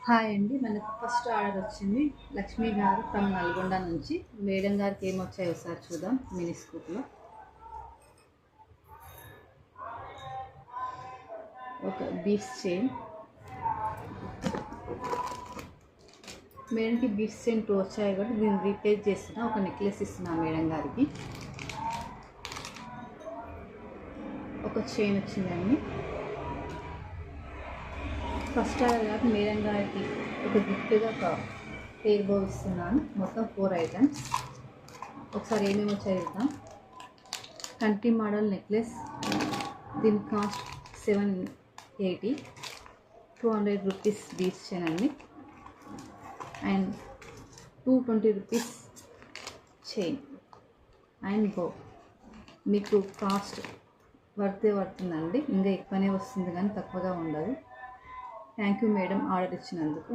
Hi అండి. మనకు first order వచ్చింది లక్ష్మి గారు ఫ్రమ్ నల్గొండ నుంచి. మేడం గారికి ఏమొచ్చాయో ఒకసారి చూద్దాం. మినీ స్కూప్లో ఒక బీడ్స్ చైన్. మేడంకి బీడ్స్ చైన్ 2 వచ్చాయి కాబట్టి దీన్ని రీప్లేస్ చేస్తున్నా. ఒక నెక్లెస్ ఇస్తున్నా మేడం గారికి. ఒక చైన్ వచ్చిందండి. ఫస్ట్ ఆర్డర్ కాబట్టి మేడం గారికి ఒక గిఫ్ట్గా ఒక హెయిర్ బో ఇస్తున్నాను. మొత్తం 4 ఐటమ్స్. ఒకసారి ఏమేమి వచ్చాయి చూద్దాం. కంటి మోడల్ నెక్లెస్, దీని కాస్ట్ 780, 200 రూపీస్ బీడ్స్ చైన్ అండి. అండ్ 220 రూపీస్ చైన్ అండ్ బో. మీకు కాస్ట్ పడుతుందండి. ఇంకా ఎక్కువనే వస్తుంది కానీ తక్కువగా ఉండదు. థ్యాంక్ యూ మేడం ఆర్డర్ ఇచ్చినందుకు.